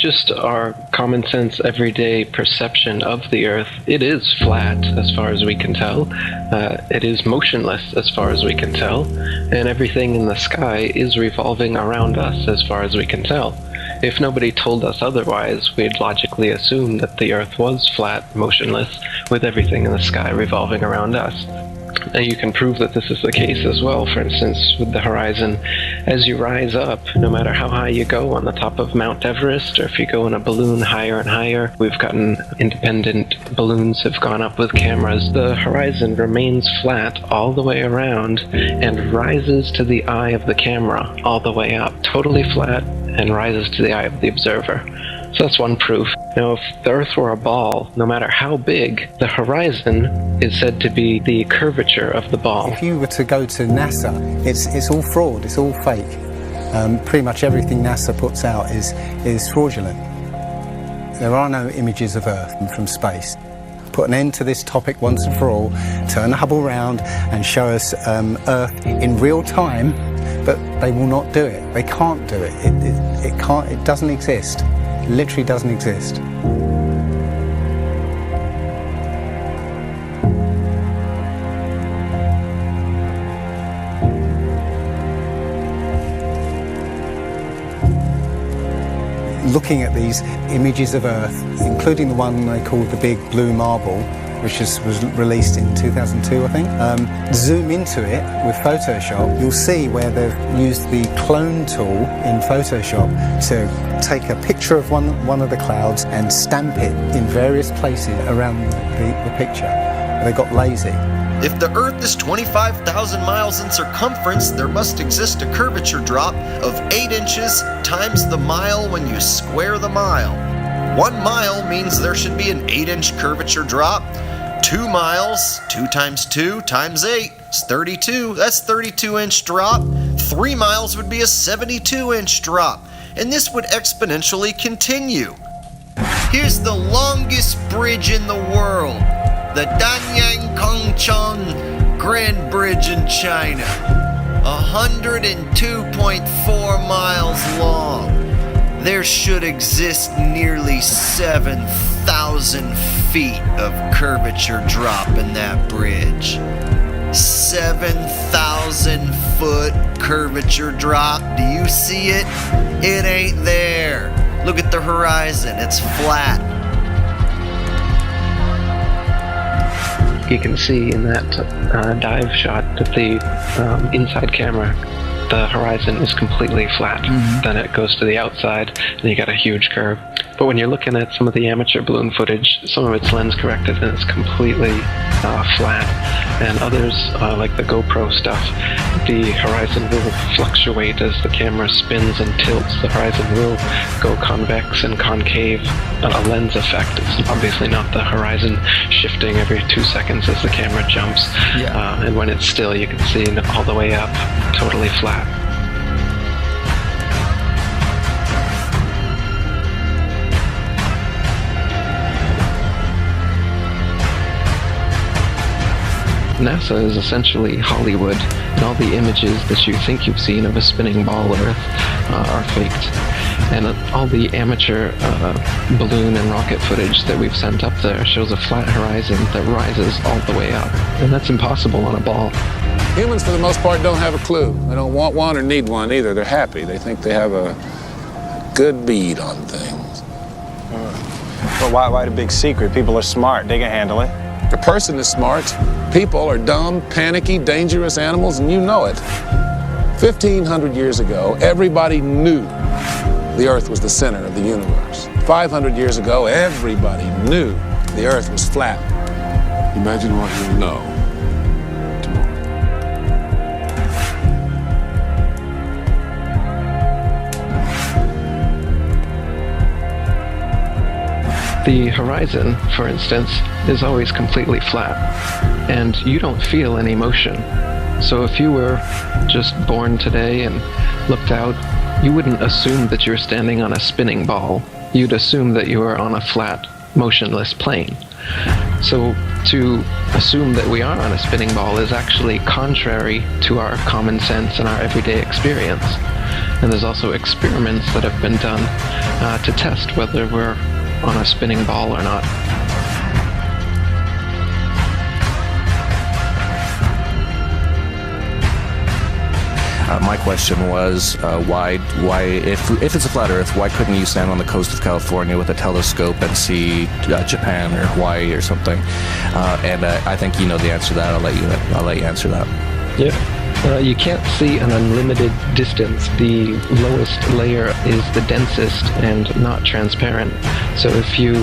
just our common sense, everyday perception of the Earth, it is flat as far as we can tell. It is motionless as far as we can tell. And everything in the sky is revolving around us as far as we can tell. If nobody told us otherwise, we'd logically assume that the Earth was flat, motionless, with everything in the sky revolving around us. And you can prove that this is the case as well, for instance, with the horizon. As you rise up, no matter how high you go on the top of Mount Everest, or if you go in a balloon higher and higher, we've gotten independent balloons have gone up with cameras, the horizon remains flat all the way around and rises to the eye of the camera all the way up, totally flat, and rises to the eye of the observer. So that's one proof. Now, if the Earth were a ball, no matter how big, the horizon is said to be the curvature of the ball. If you were to go to NASA, it's all fraud, it's all fake. Pretty much everything NASA puts out is fraudulent. There are no images of Earth from space. Put an end to this topic once and for all, turn the Hubble round and show us Earth in real time, but they will not do it. They can't do it. It doesn't exist. Literally doesn't exist. Looking at these images of Earth, including the one they called the Big Blue Marble, which was released in 2002, I think. Zoom into it with Photoshop, you'll see where they've used the clone tool in Photoshop to take a picture of one of the clouds and stamp it in various places around the picture. They got lazy. If the Earth is 25,000 miles in circumference, there must exist a curvature drop of 8 inches times the mile when you square the mile. 1 mile means there should be an 8-inch curvature drop. 2 miles, 2 times 2 times 8 is 32. That's 32-inch drop. 3 miles would be a 72-inch drop. And this would exponentially continue. Here's the longest bridge in the world, the Danyang Kongchong Grand Bridge in China. 102.4 miles long. There should exist nearly 7,000 feet of curvature drop in that bridge. 7,000 foot curvature drop. Do you see it? It ain't there. Look at the horizon. It's flat. You can see in that dive shot that the inside camera, the horizon is completely flat. Then it goes to the outside and you got a huge curve. But when you're looking at some of the amateur balloon footage, some of it's lens corrected and it's completely flat. And others, like the GoPro stuff, the horizon will fluctuate as the camera spins and tilts. The horizon will go convex and concave, a lens effect. It's obviously not the horizon shifting every 2 seconds as the camera jumps. And when it's still, you can see all the way up, totally flat. NASA is essentially Hollywood, and all the images that you think you've seen of a spinning ball Earth are faked. And all the amateur balloon and rocket footage that we've sent up there shows a flat horizon that rises all the way up. And that's impossible on a ball. Humans, for the most part, don't have a clue. They don't want one or need one either. They're happy. They think they have a good bead on things. But why the big secret? People are smart. They can handle it. The person is smart. People are dumb, panicky, dangerous animals, and you know it. 1,500 years ago, everybody knew the Earth was the center of the universe. 500 years ago, everybody knew the Earth was flat. Imagine what you know tomorrow. The horizon, for instance, is always completely flat, and you don't feel any motion. So if you were just born today and looked out, you wouldn't assume that you're standing on a spinning ball. You'd assume that you were on a flat, motionless plane. So to assume that we are on a spinning ball is actually contrary to our common sense and our everyday experience. And there's also experiments that have been done to test whether we're on a spinning ball or not. My question was, why, if it's a flat Earth, why couldn't you stand on the coast of California with a telescope and see Japan or Hawaii or something? And I think you know the answer to that. I'll let you answer that. Yeah. You can't see an unlimited distance. The lowest layer is the densest and not transparent. So if you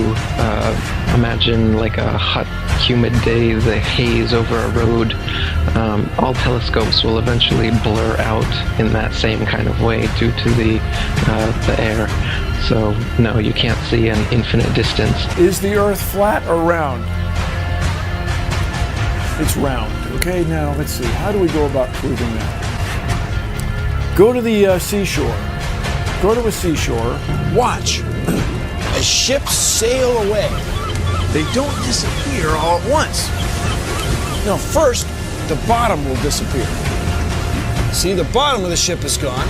imagine like a hot, humid day, the haze over a road, all telescopes will eventually blur out in that same kind of way due to the air. So no, you can't see an infinite distance. Is the Earth flat or round? It's round. Okay, now let's see. How do we go about proving that? Go to the seashore. Go to a seashore. Watch as ships sail away. They don't disappear all at once. No, first, the bottom will disappear. See, the bottom of the ship is gone.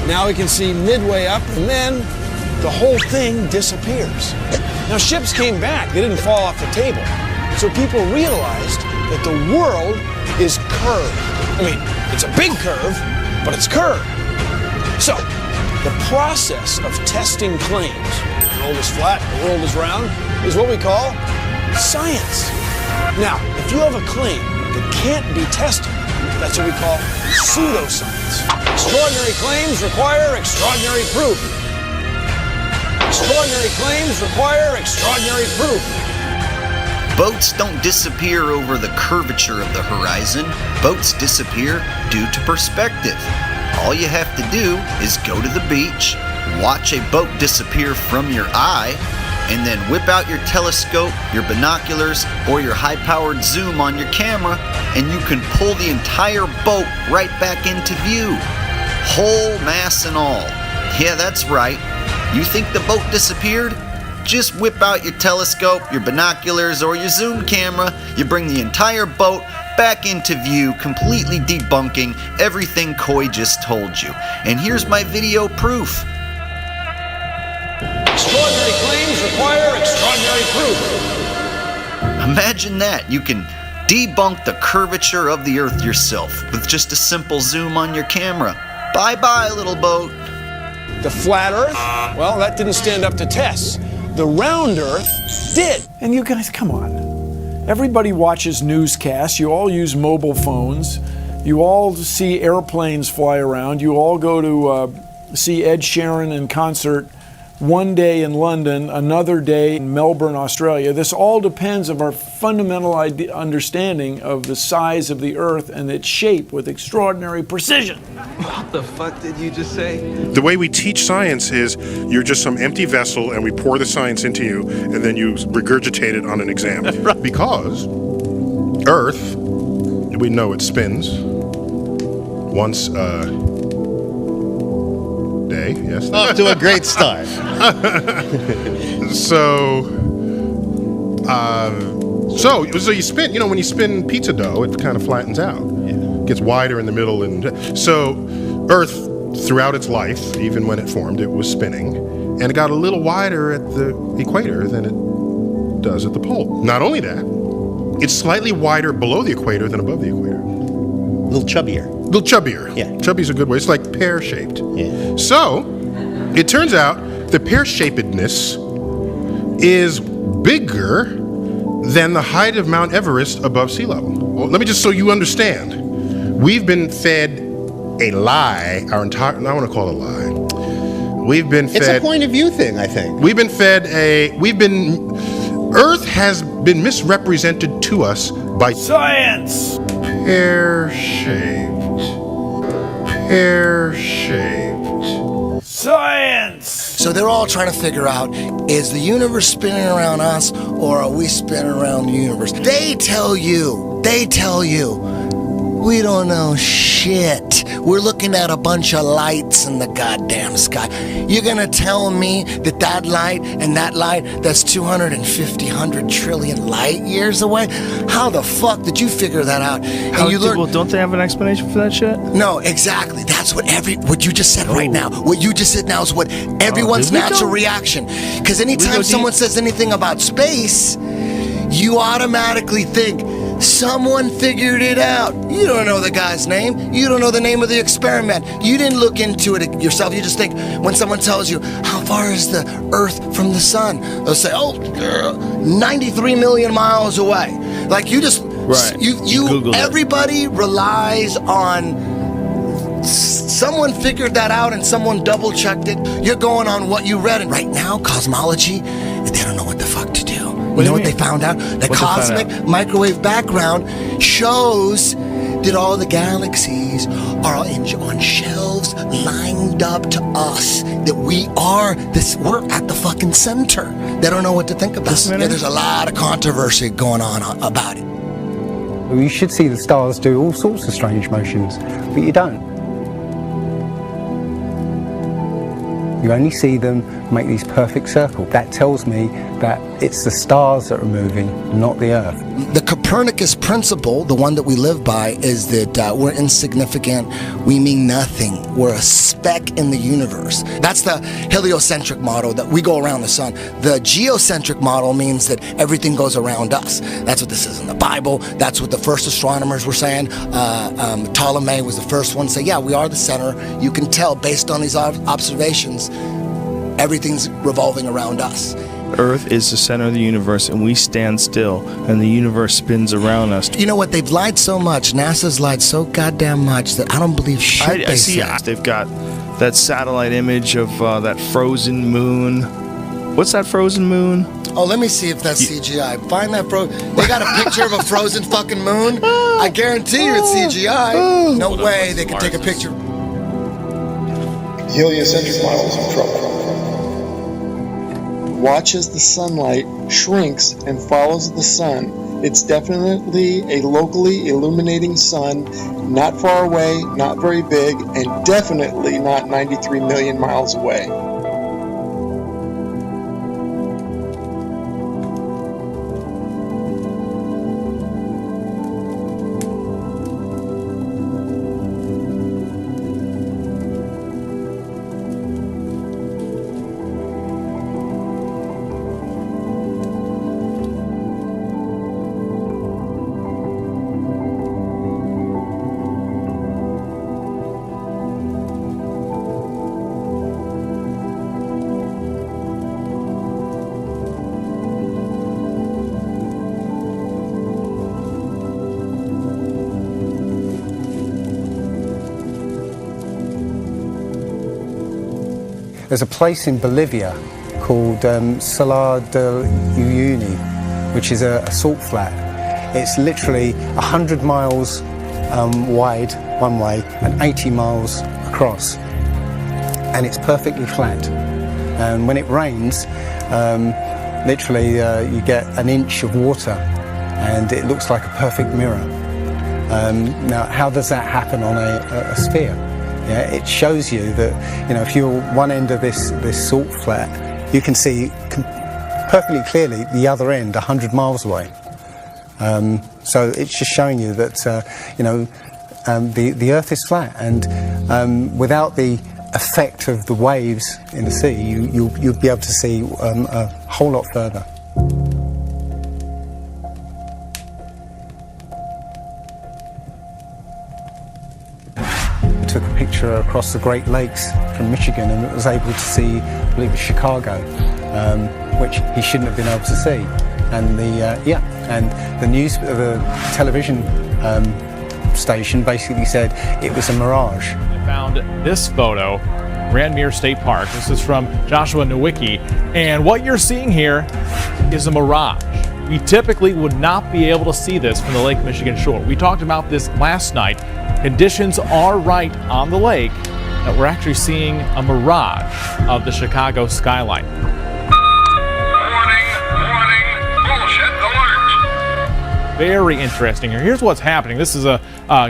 Now we can see midway up, and then the whole thing disappears. Now, ships came back. They didn't fall off the table. So people realized that the world is curved. I mean, it's a big curve, but it's curved. So, the process of testing claims, the world is flat, the world is round, is what we call science. Now, if you have a claim that can't be tested, that's what we call pseudoscience. Extraordinary claims require extraordinary proof. Extraordinary claims require extraordinary proof. Boats don't disappear over the curvature of the horizon. Boats disappear due to perspective. All you have to do is go to the beach, watch a boat disappear from your eye, and then whip out your telescope, your binoculars, or your high-powered zoom on your camera, and you can pull the entire boat right back into view. Whole mass and all. Yeah, that's right. You think the boat disappeared? Just whip out your telescope, your binoculars, or your zoom camera. You bring the entire boat back into view, completely debunking everything Coy just told you. And here's my video proof. Extraordinary claims require extraordinary proof. Imagine that. You can debunk the curvature of the Earth yourself with just a simple zoom on your camera. Bye-bye, little boat. The flat Earth? Well, that didn't stand up to tests. The round Earth did. And you guys, come on. Everybody watches newscasts. You all use mobile phones. You all see airplanes fly around. You all go to see Ed Sheeran in concert one day in London, another day in Melbourne, Australia. This all depends on our fundamental understanding of the size of the Earth and its shape with extraordinary precision. What the fuck did you just say? The way we teach science is you're just some empty vessel and we pour the science into you and then you regurgitate it on an exam. Because Earth, we know it spins once day, yes. Off to a great start. So you spin, when you spin pizza dough, it kind of flattens out. Yeah. Gets wider in the middle. And so Earth, throughout its life, even when it formed, it was spinning. And it got a little wider at the equator than it does at the pole. Not only that, it's slightly wider below the equator than above the equator. A little chubbier. A little chubbier. Yeah. Chubby's a good way. It's like pear-shaped. Yeah. So, it turns out the pear-shapedness is bigger than the height of Mount Everest above sea level. Well, let me just so you understand. We've been fed a lie our entire, I want to call it a lie. We've been fed. It's a point of view thing, I think. We've been fed Earth has been misrepresented to us by science. Pear-shaped. Science! So they're all trying to figure out, is the universe spinning around us or are we spinning around the universe? They tell you We don't know shit. We're looking at a bunch of lights in the goddamn sky. You're gonna tell me that that light and that light, that's 250, 100 trillion light years away? How the fuck did you figure that out? Well, don't they have an explanation for that shit? No, exactly. That's what you just said right now. What you just said now is what everyone's natural reaction. Because anytime someone says anything about space, you automatically think, someone figured it out. You don't know the guy's name. You don't know the name of the experiment. You didn't look into it yourself. You just think when someone tells you, how far is the Earth from the sun? They'll say, 93 million miles away. Like you just, everybody relies on someone figured that out and someone double checked it. You're going on what you read. And right now, cosmology, they don't know what the fuck to do. You know what they found out? The cosmic microwave background shows that all the galaxies are on shelves lined up to us. That we're at the fucking center. They don't know what to think about. Yeah, there's a lot of controversy going on about it. Well, you should see the stars do all sorts of strange motions, but you don't. You only see them make these perfect circles. That tells me that it's the stars that are moving, not the Earth. The Copernicus principle, the one that we live by, is that we're insignificant, we mean nothing, we're a speck in the universe. That's the heliocentric model, that we go around the sun. The geocentric model means that everything goes around us. That's what this is in the Bible. That's what the first astronomers were saying. Ptolemy was the first one to say, yeah, we are the center. You can tell based on these observations, everything's revolving around us. Earth is the center of the universe, and we stand still, and the universe spins around us. You know what? They've lied so much. NASA's lied so goddamn much that I don't believe shit they say. They've got that satellite image of that frozen moon. What's that frozen moon? Oh, let me see if that's CGI. Find that They got a picture of a frozen fucking moon? I guarantee you it's CGI. No way they could take a picture. Heliocentric models in trouble. Watch as the sunlight shrinks and follows the sun. It's definitely a locally illuminating sun, not far away, not very big, and definitely not 93 million miles away. There's a place in Bolivia called Salar de Uyuni, which is a salt flat. It's literally 100 miles wide one way and 80 miles across, and it's perfectly flat. And when it rains, literally you get an inch of water, and it looks like a perfect mirror. Now, how does that happen on a sphere? Yeah, it shows you that, you know, if you're one end of this salt flat, you can see perfectly clearly the other end 100 miles away. So it's just showing you that, the Earth is flat, and without the effect of the waves in the sea, you'll be able to see a whole lot further. Took a picture across the Great Lakes from Michigan, and was able to see, I believe it's Chicago, which he shouldn't have been able to see. And the television station basically said it was a mirage. I found this photo, Randmere State Park. This is from Joshua Nowicki, and what you're seeing here is a mirage. We typically would not be able to see this from the Lake Michigan shore. We talked about this last night. Conditions are right on the lake that we're actually seeing a mirage of the Chicago skyline. Warning, bullshit alert. very interesting here. Here's what's happening. This is a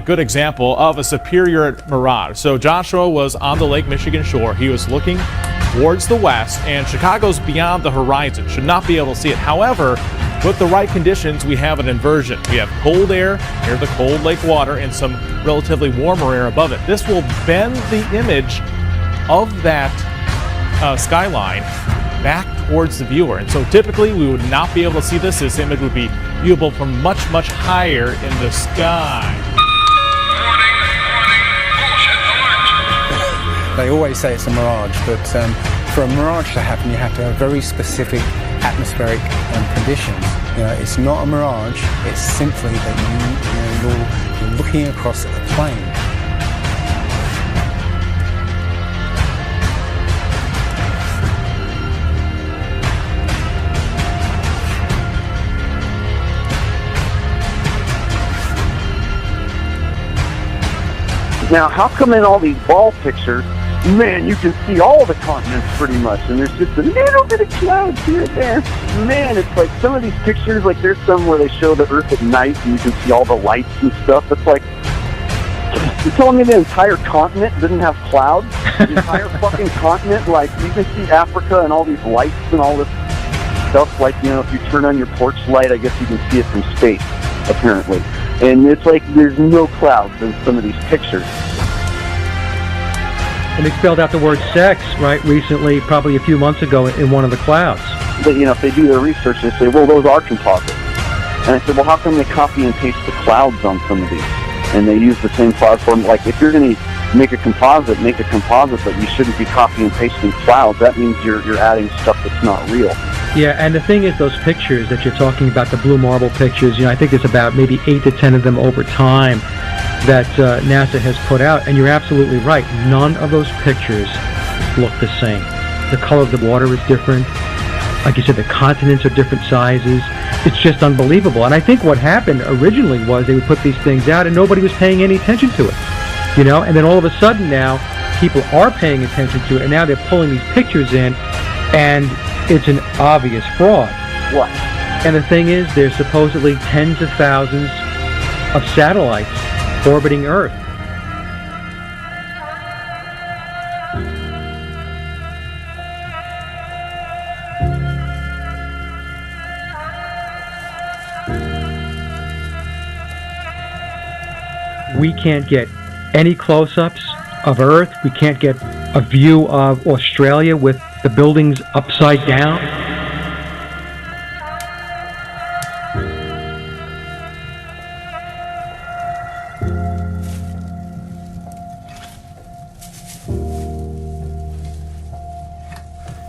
good example of a superior mirage. So Joshua was on the Lake Michigan shore. He was looking towards the west, and Chicago's beyond the horizon. Should not be able to see it. However, with the right conditions, we have an inversion. We have cold air near the cold lake water and some relatively warmer air above it. This will bend the image of that skyline back towards the viewer. And so typically we would not be able to see this. This image would be viewable from much, much higher in the sky. They always say it's a mirage, but for a mirage to happen, you have to have very specific atmospheric conditions. It's not a mirage. It's simply that you're looking across a plane. Now, how come in all these ball pictures, man, you can see all the continents pretty much, and there's just a little bit of clouds here and there. Man, it's like some of these pictures, like there's some where they show the Earth at night and you can see all the lights and stuff. It's like, you're telling me the entire continent didn't have clouds? The entire fucking continent, like you can see Africa and all these lights and all this stuff. Like, if you turn on your porch light, I guess you can see it from space, apparently. And it's like there's no clouds in some of these pictures. And they spelled out the word sex, right, recently, probably a few months ago in one of the clouds. But, if they do their research, they say, well, those are composites. And I said, well, how come they copy and paste the clouds on some of these? And they use the same cloud form. Like, if you're going to make a composite, but you shouldn't be copying and pasting clouds. That means you're adding stuff that's not real. Yeah, and the thing is, those pictures that you're talking about, the blue marble pictures, I think there's about maybe 8 to 10 of them over time that NASA has put out, and you're absolutely right. None of those pictures look the same. The color of the water is different. Like you said, the continents are different sizes. It's just unbelievable. And I think what happened originally was they would put these things out and nobody was paying any attention to it. And then all of a sudden now, people are paying attention to it, and now they're pulling these pictures in, and it's an obvious fraud. What? And the thing is, there's supposedly tens of thousands of satellites orbiting Earth. We can't get any close-ups of Earth. We can't get a view of Australia with the buildings upside down.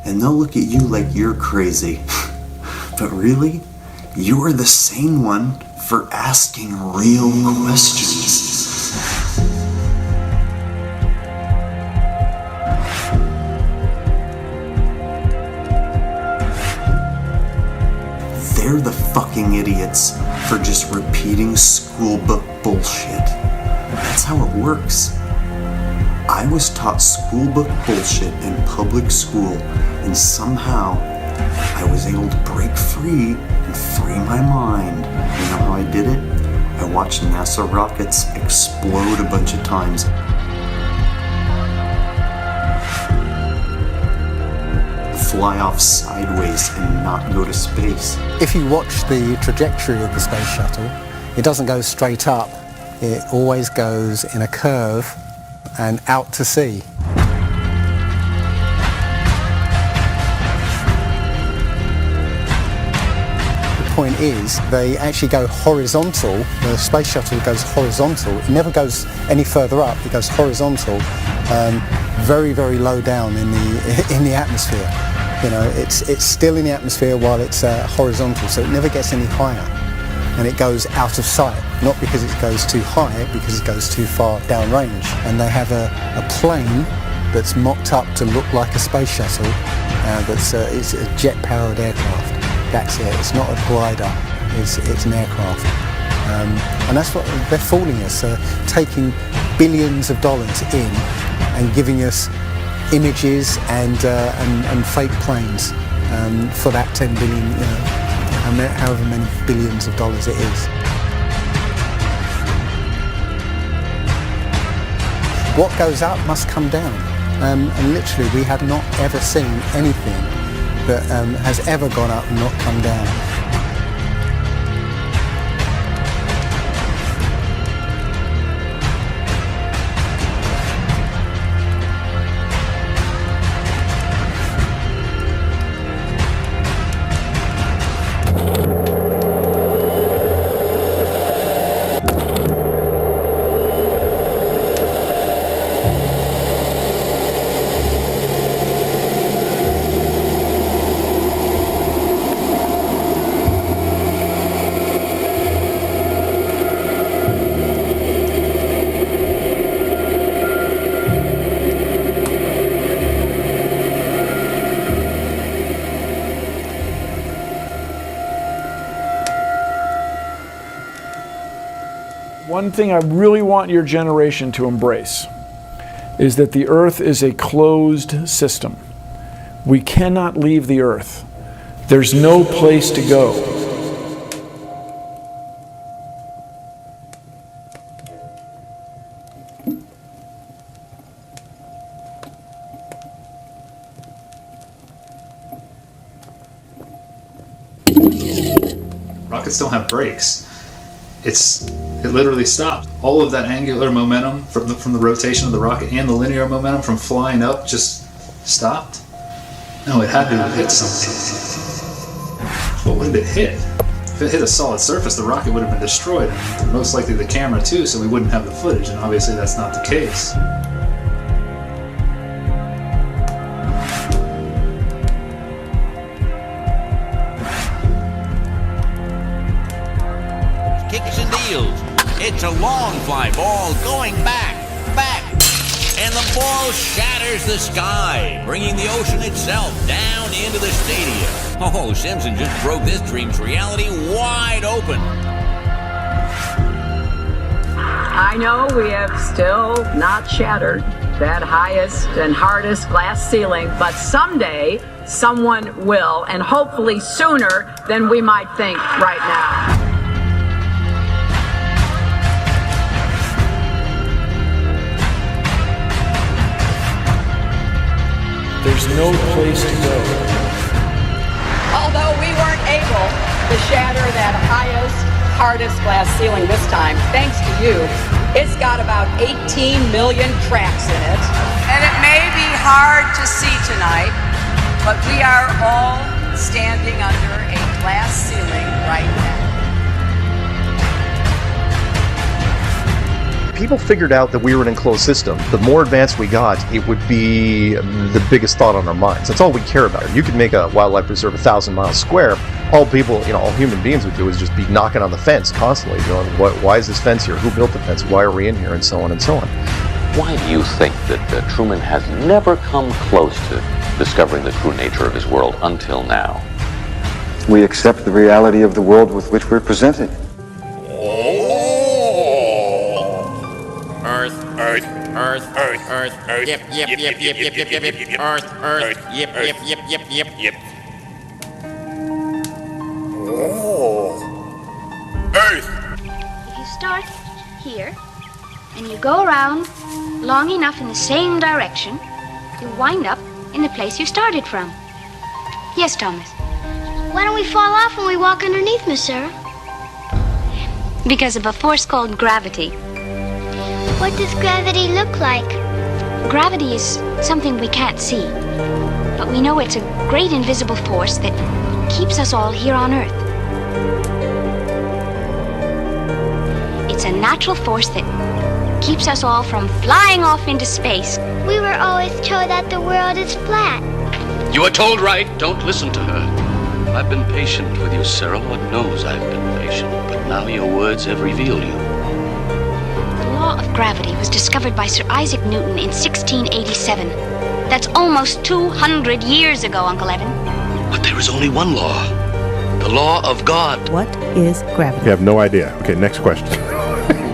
And they'll look at you like you're crazy. But really, you're the sane one for asking real questions. They're the fucking idiots for just repeating school book bullshit. That's how it works. I was taught school book bullshit in public school, and somehow I was able to break free and free my mind. You know how I did it? I watched NASA rockets explode a bunch of times. Fly off sideways and not go to space. If you watch the trajectory of the space shuttle, it doesn't go straight up. It always goes in a curve and out to sea. The point is, they actually go horizontal. The space shuttle goes horizontal. It never goes any further up. It goes horizontal, very, very low down in the atmosphere. It's still in the atmosphere while it's horizontal, so it never gets any higher. And it goes out of sight, not because it goes too high, because it goes too far downrange. And they have a plane that's mocked up to look like a space shuttle, it's a jet-powered aircraft. That's it. It's not a glider. It's an aircraft. And that's what they're fooling us, taking billions of dollars in and giving us images and fake planes for that 10 billion, however many billions of dollars it is. what goes up must come down. And literally, we have not ever seen anything that has ever gone up and not come down. One thing I really want your generation to embrace is that the Earth is a closed system. We cannot leave the Earth. There's no place to go. Rockets don't have brakes. It literally stopped. All of that angular momentum from the rotation of the rocket and the linear momentum from flying up just stopped. No, it had to have hit something. But what did it hit? If it hit a solid surface, the rocket would have been destroyed, and most likely the camera too, so we wouldn't have the footage, and obviously that's not the case. Kicks and deals. It's a long fly ball going back, and the ball shatters the sky, bringing the ocean itself down into the stadium. Oh, Simpson just broke this dream's reality wide open. I know we have still not shattered that highest and hardest glass ceiling, but someday someone will, and hopefully sooner than we might think right now. There's no place to go. Although we weren't able to shatter that highest, hardest glass ceiling this time, thanks to you, it's got about 18 million cracks in it. And it may be hard to see tonight, but we are all standing under a glass ceiling right now. People figured out that we were an enclosed system. The more advanced we got, it would be the biggest thought on our minds. That's all we care about. You could make a wildlife reserve 1,000 miles square. All people, all human beings would do is just be knocking on the fence constantly, going, why is this fence here? Who built the fence? Why are we in here? And so on and so on. Why do you think that Truman has never come close to discovering the true nature of his world until now? We accept the reality of the world with which we're presented. Earth. Yep. Earth. Yep. Oh. Earth. If you start here and you go around long enough in the same direction, you wind up in the place you started from. Yes, Thomas. Why don't we fall off when we walk underneath, Miss Sarah? Because of a force called gravity. What does gravity look like? Gravity is something we can't see, but we know it's a great invisible force that keeps us all here on Earth. It's a natural force that keeps us all from flying off into space. We were always told that the world is flat. You are told right. Don't listen to her. I've been patient with you, Sarah. Lord knows I've been patient, but now your words have revealed you. The law of gravity was discovered by Sir Isaac Newton in 1687. That's almost 200 years ago, Uncle Evan. But there is only one law. The law of God. What is gravity? You have no idea. Okay, next question.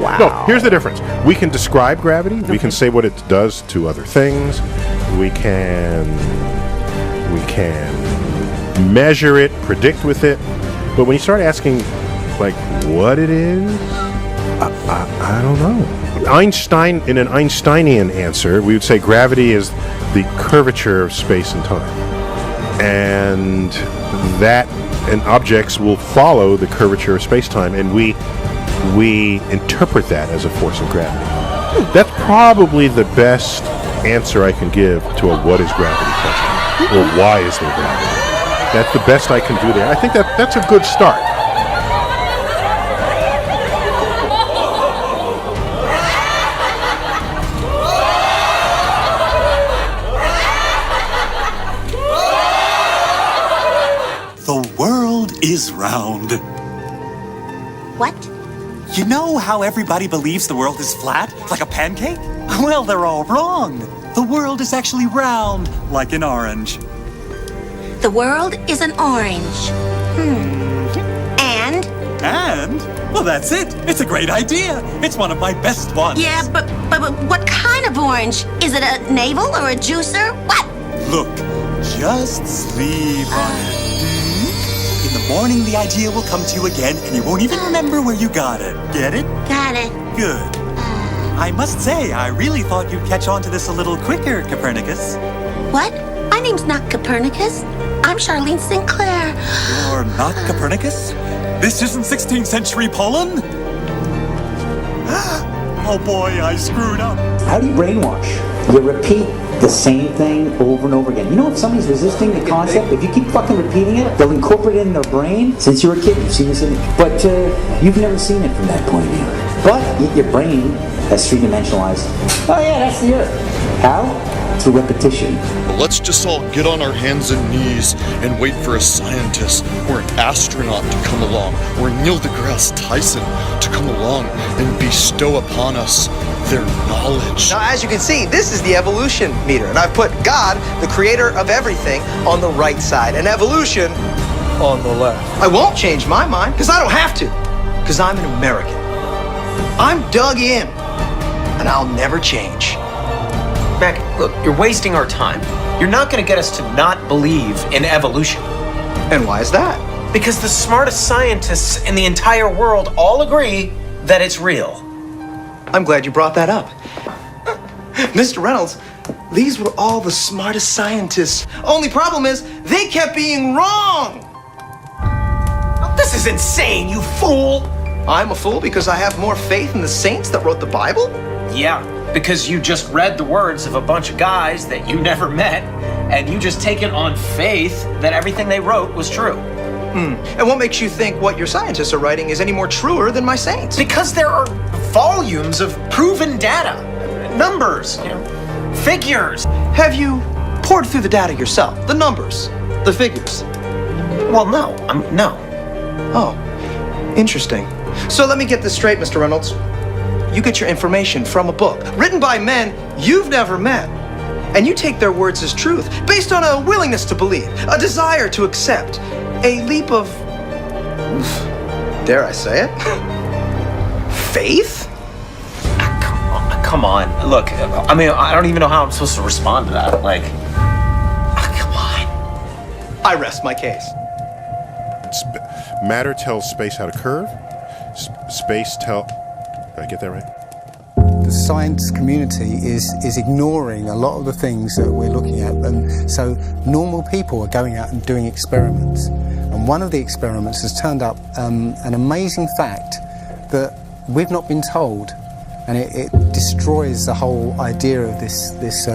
Wow. No, here's the difference. We can describe gravity. Okay. We can say what it does to other things. We can measure it, predict with it. But when you start asking, like, what it is, I don't know. Einstein, in an Einsteinian answer, we would say gravity is the curvature of space and time. And objects will follow the curvature of space-time, and we interpret that as a force of gravity. That's probably the best answer I can give to a what is gravity question, or why is there gravity. That's the best I can do there. I think that's a good start. The world is round. What? You know how everybody believes the world is flat, like a pancake? Well, they're all wrong. The world is actually round, like an orange. The world is an orange. And? And? Well, that's it. It's a great idea. It's one of my best ones. Yeah, but what kind of orange? Is it a navel or a juicer? What? Look, just sleep on it. In the morning, the idea will come to you again, and you won't even remember where you got it. Get it? Got it. Good. I must say, I really thought you'd catch on to this a little quicker, Copernicus. What? My name's not Copernicus. I'm Charlene Sinclair. You're not Copernicus? This isn't 16th century Poland? Oh boy, I screwed up. How do you brainwash? You repeat the same thing over and over again. You know, if somebody's resisting the concept, if you keep fucking repeating it, they'll incorporate it in their brain. Since you were a kid, you've seen this image. But you've never seen it from that point of view. But your brain has three-dimensionalized. Oh yeah, that's the Earth. How? Through repetition. Let's just all get on our hands and knees and wait for a scientist or an astronaut to come along, or Neil deGrasse Tyson to come along and bestow upon us their knowledge. Now, as you can see, this is the evolution meter, and I've put God, the creator of everything, on the right side, and evolution on the left. I won't change my mind, because I don't have to, because I'm an American. I'm dug in, and I'll never change. Mac, look, you're wasting our time. You're not going to get us to not believe in evolution. And why is that? Because the smartest scientists in the entire world all agree that it's real. I'm glad you brought that up. Mr. Reynolds, these were all the smartest scientists. Only problem is, they kept being wrong. This is insane, you fool! I'm a fool because I have more faith in the saints that wrote the Bible? Yeah, because you just read the words of a bunch of guys that you never met, and you just take it on faith that everything they wrote was true. And what makes you think what your scientists are writing is any more truer than my saints? Because there are volumes of proven data, numbers, figures. Have you poured through the data yourself? The numbers, the figures? Well, no. No. Oh, interesting. So let me get this straight, Mr. Reynolds. You get your information from a book written by men you've never met, and you take their words as truth based on a willingness to believe, a desire to accept, a leap of, dare I say it, faith? Come on. Look, I mean, I don't even know how I'm supposed to respond to that. Like, come on. I rest my case. Matter tells space how to curve. Space tell. Did I get that right? The science community is ignoring a lot of the things that we're looking at, and so normal people are going out and doing experiments. And one of the experiments has turned up an amazing fact that we've not been told, and it destroys the whole idea of this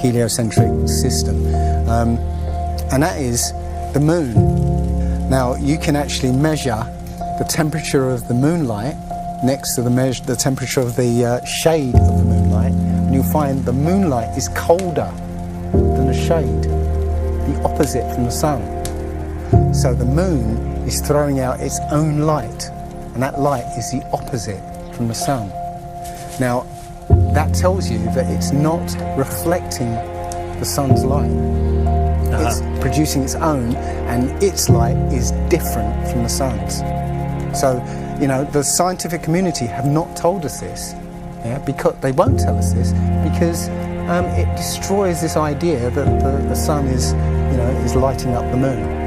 heliocentric system, and that is the moon. Now you can actually measure the temperature of the moonlight next to the temperature of the shade of the moonlight, and you'll find the moonlight is colder than the shade, the opposite from the sun. So the moon is throwing out its own light, and that light is the opposite from the sun. Now, that tells you that it's not reflecting the sun's light. It's producing its own, and its light is different from the sun's. So, you know, the scientific community have not told us this, because they won't tell us this, because it destroys this idea that the sun is lighting up the moon.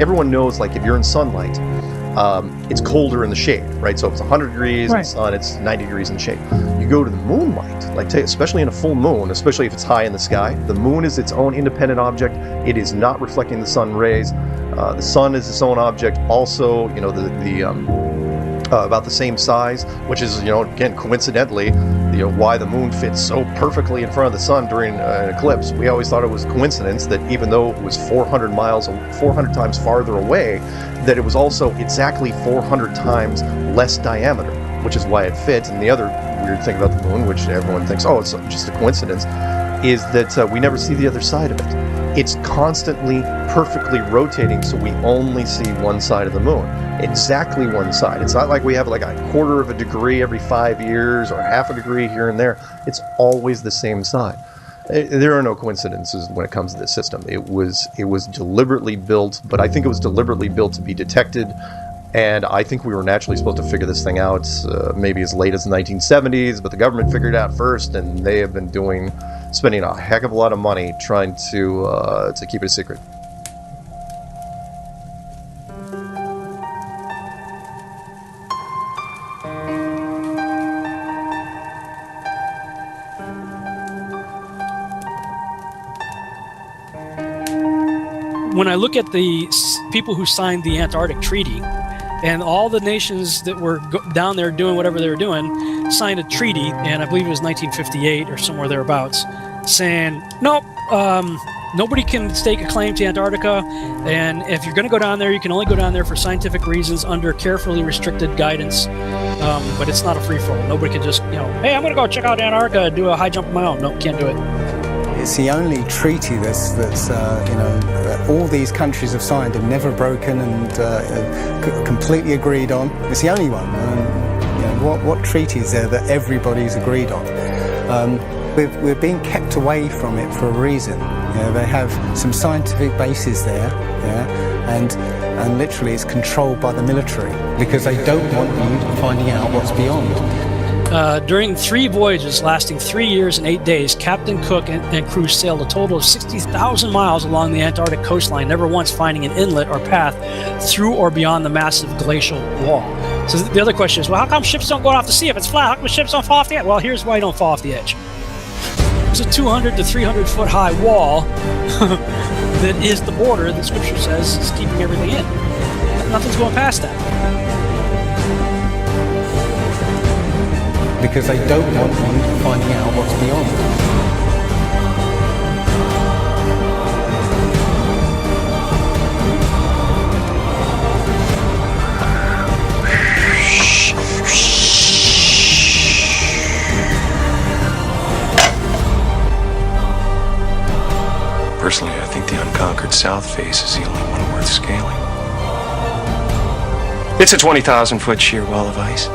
Everyone knows, like, if you're in sunlight, it's colder in the shade, right? So if it's 100 degrees in the sun, it's 90 degrees in the shade. You go to the moonlight, like especially in a full moon, especially if it's high in the sky, the moon is its own independent object. It is not reflecting the sun rays. The sun is its own object. Also, about the same size, which is, again, coincidentally, why the moon fits so perfectly in front of the sun during an eclipse. We always thought it was coincidence that even though it was 400 times farther away, that it was also exactly 400 times less diameter, which is why it fits. And the other weird thing about the moon, which everyone thinks, oh, it's just a coincidence, is that we never see the other side of it. It's constantly perfectly rotating, so we only see one side of the moon. Exactly one side. It's not like we have like a quarter of a degree every 5 years or half a degree here and there. It's always the same side. There are no coincidences when it comes to this system. It was deliberately built, but I think it was deliberately built to be detected. And I think we were naturally supposed to figure this thing out maybe as late as the 1970s, but the government figured it out first, and they have been spending a heck of a lot of money trying to keep it a secret. When I look at the people who signed the Antarctic Treaty, and all the nations that were down there doing whatever they were doing signed a treaty, and I believe it was 1958 or somewhere thereabouts, saying, nope, nobody can stake a claim to Antarctica, and if you're going to go down there, you can only go down there for scientific reasons under carefully restricted guidance, but it's not a free-for-all. Nobody can just, hey, I'm going to go check out Antarctica and do a high jump of my own. No, can't do it. It's the only treaty that's all these countries have signed and never broken and completely agreed on. It's the only one. What treaty is there that everybody's agreed on? We're being kept away from it for a reason. They have some scientific bases there, and literally it's controlled by the military because they don't want you finding out what's beyond. During 3 voyages lasting 3 years and 8 days, Captain Cook and crew sailed a total of 60,000 miles along the Antarctic coastline, never once finding an inlet or path through or beyond the massive glacial wall. So the other question is, well, how come ships don't go off the sea if it's flat? How come ships don't fall off the edge? Well, here's why you don't fall off the edge. There's a 200 to 300 foot high wall that is the border that Scripture says is keeping everything in. Nothing's going past that. Because they don't want you finding out what's beyond. Personally, I think the unconquered south face is the only one worth scaling. It's a 20,000 foot sheer wall of ice.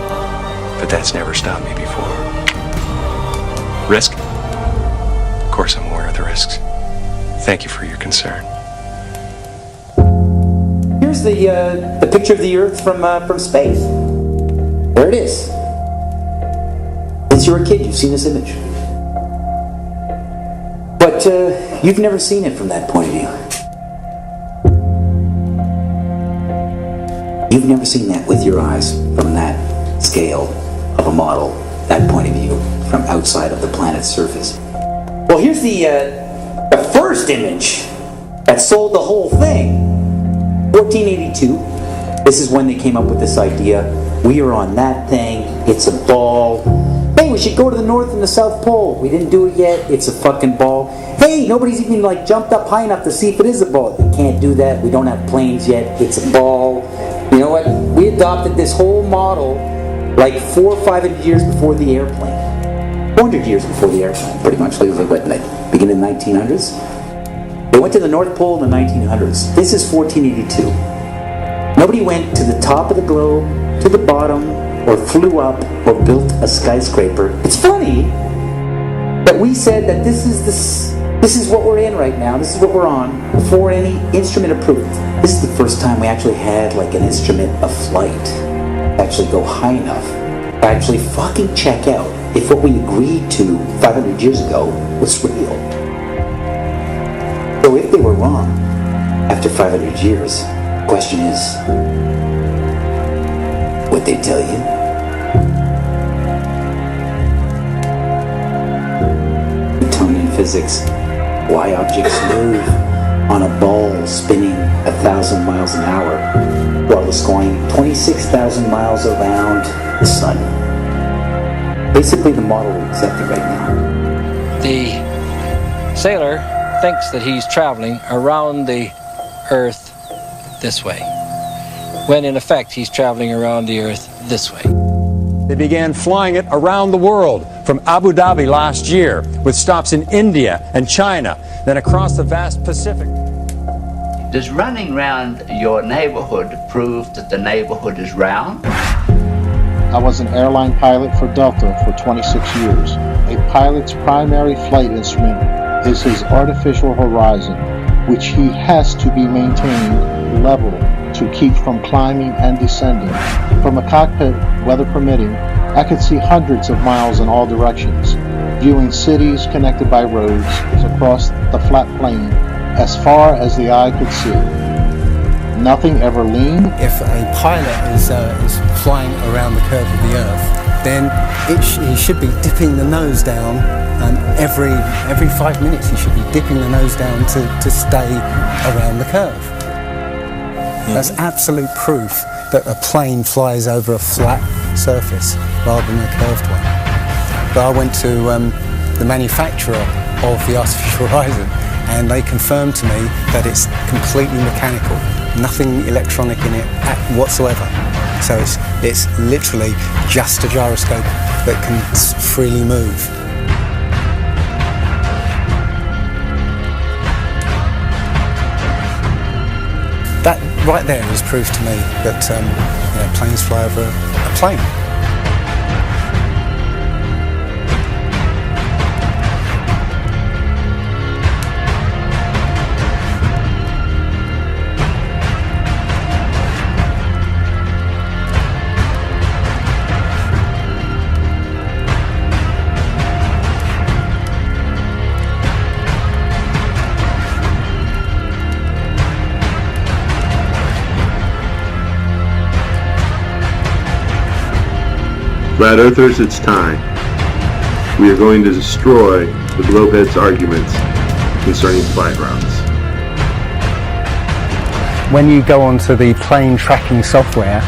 But that's never stopped me before. Risk? Of course I'm aware of the risks. Thank you for your concern. Here's the picture of the Earth from space. There it is. Since you were a kid, you've seen this image. But you've never seen it from that point of view. You've never seen that with your eyes from that scale of a model, that point of view, from outside of the planet's surface. Well, here's the first image that sold the whole thing. 1482. This is when they came up with this idea. We are on that thing. It's a ball. Hey, we should go to the North and the South Pole. We didn't do it yet. It's a fucking ball. Hey, nobody's even jumped up high enough to see if it is a ball. They can't do that. We don't have planes yet. It's a ball. You know what? We adopted this whole model like 400 or 500 years before the airplane. 400 years before the airplane, pretty much. It was like, what, beginning of the 1900s? They went to the North Pole in the 1900s. This is 1482. Nobody went to the top of the globe, to the bottom, or flew up, or built a skyscraper. It's funny that we said that this is what we're in right now. This is what we're on before any instrument approved. This is the first time we actually had like an instrument of flight. Actually go high enough to actually fucking check out if what we agreed to 500 years ago was real. So if they were wrong after 500 years, the question is, what they tell you. Newtonian physics. Why objects move on a ball spinning 1,000 miles an hour while it's going 26,000 miles around the sun. Basically the model we accepted right now. The sailor thinks that he's traveling around the Earth this way, when in effect he's traveling around the Earth this way. They began flying it around the world, from Abu Dhabi last year, with stops in India and China, then across the vast Pacific. Does running round your neighborhood prove that the neighborhood is round? I was an airline pilot for Delta for 26 years. A pilot's primary flight instrument is his artificial horizon, which he has to be maintained level to keep from climbing and descending. From a cockpit, weather permitting, I could see hundreds of miles in all directions, viewing cities connected by roads across the flat plain as far as the eye could see. Nothing ever lean. If a pilot is flying around the curve of the Earth, then he should be dipping the nose down every 5 minutes. He should be dipping the nose down to stay around the curve. That's absolute proof that a plane flies over a flat surface rather than a curved one. But I went to the manufacturer of the artificial horizon, and they confirmed to me that it's completely mechanical, nothing electronic in it whatsoever. So it's literally just a gyroscope that can freely move. That right there is proof to me that planes fly over a plane. Flat Earthers, it's time. We are going to destroy the Globeheads' arguments concerning flight routes. When you go onto the plane tracking software,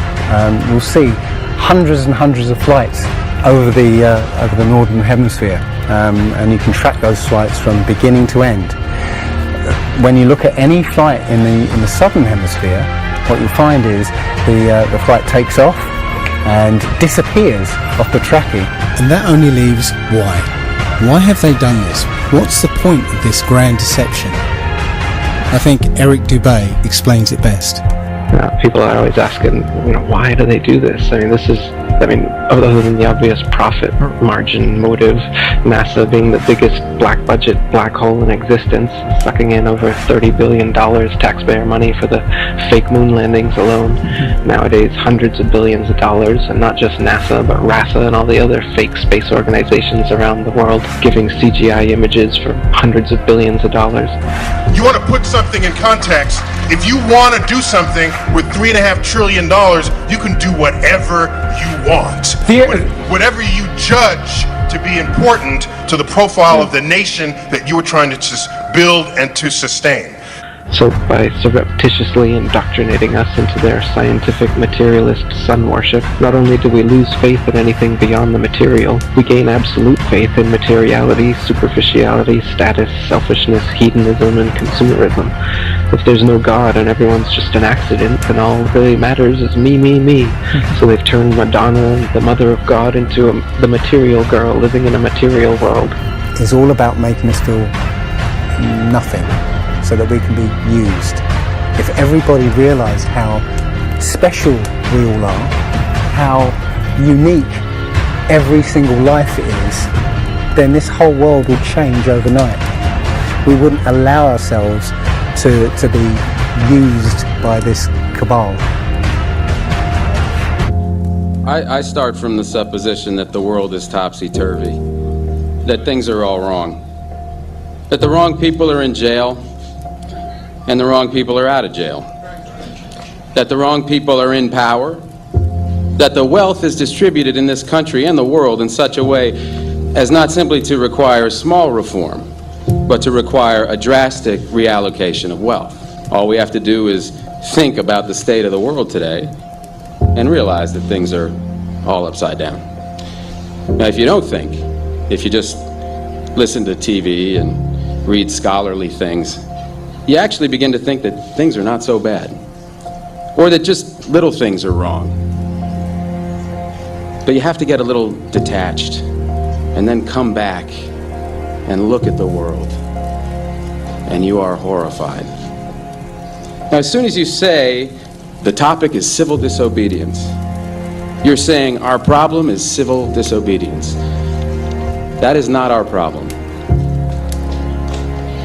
you'll see hundreds and hundreds of flights over the northern hemisphere, and you can track those flights from beginning to end. When you look at any flight in the southern hemisphere, what you'll find is the flight takes off and disappears off the tracking. And that only leaves why. Why have they done this? What's the point of this grand deception? I think Eric Dubay explains it best. People are always asking, why do they do this? Other than the obvious profit margin motive, NASA being the biggest black budget black hole in existence, sucking in over $30 billion taxpayer money for the fake moon landings alone. Nowadays, hundreds of billions of dollars, and not just NASA, but RASA and all the other fake space organizations around the world, giving CGI images for hundreds of billions of dollars. You want to put something in context. If you want to do something with $3.5 trillion, you can do whatever you want. Whatever you judge to be important to the profile of the nation that you are trying to build and to sustain. So by surreptitiously indoctrinating us into their scientific materialist sun worship, not only do we lose faith in anything beyond the material, we gain absolute faith in materiality, superficiality, status, selfishness, hedonism, and consumerism. If there's no God and everyone's just an accident, then all that really matters is me, me, me. So they've turned Madonna, the mother of God, into the material girl living in a material world. It's all about making us feel nothing, so that we can be used. If everybody realised how special we all are, how unique every single life is, then this whole world would change overnight. We wouldn't allow ourselves to be used by this cabal. I start from the supposition that the world is topsy-turvy, that things are all wrong, that the wrong people are in jail, and the wrong people are out of jail. That the wrong people are in power, that the wealth is distributed in this country and the world in such a way as not simply to require small reform, but to require a drastic reallocation of wealth. All we have to do is think about the state of the world today and realize that things are all upside down. Now, if you don't think, if you just listen to TV and read scholarly things, you actually begin to think that things are not so bad, or that just little things are wrong. But you have to get a little detached and then come back and look at the world, and you are horrified. Now, as soon as you say the topic is civil disobedience, you're saying our problem is civil disobedience. That is not our problem.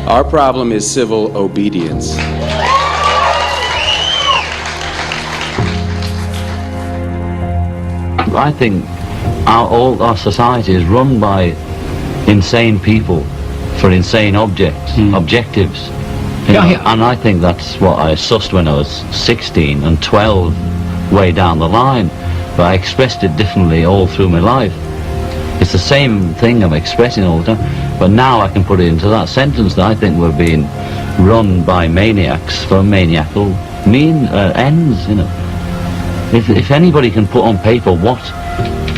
Our problem is civil obedience. I think all our society is run by insane people for insane objectives. You know, and I think that's what I sussed when I was 16 and 12 way down the line, but I expressed it differently all through my life. It's the same thing I'm expressing all the time, but now I can put it into that sentence that I think we're being run by maniacs for maniacal ends, you know. If anybody can put on paper what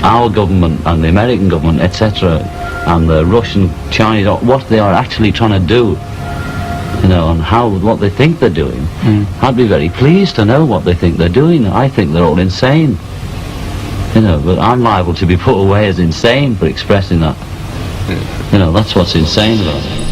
our government and the American government, etc., and the Russian, Chinese, what they are actually trying to do, you know, and what they think they're doing, I'd be very pleased to know what they think they're doing. I think they're all insane, you know, but I'm liable to be put away as insane for expressing that. You know, that's what's insane about it.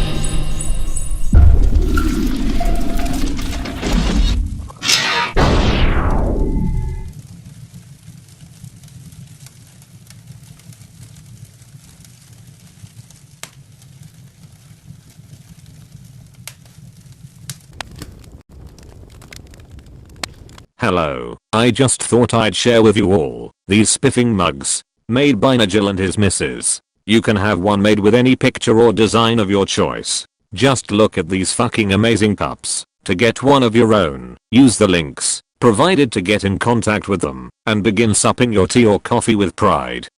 Hello, I just thought I'd share with you all these spiffing mugs, made by Nigel and his missus. You can have one made with any picture or design of your choice. Just look at these fucking amazing cups. To get one of your own, use the links provided to get in contact with them, and begin supping your tea or coffee with pride.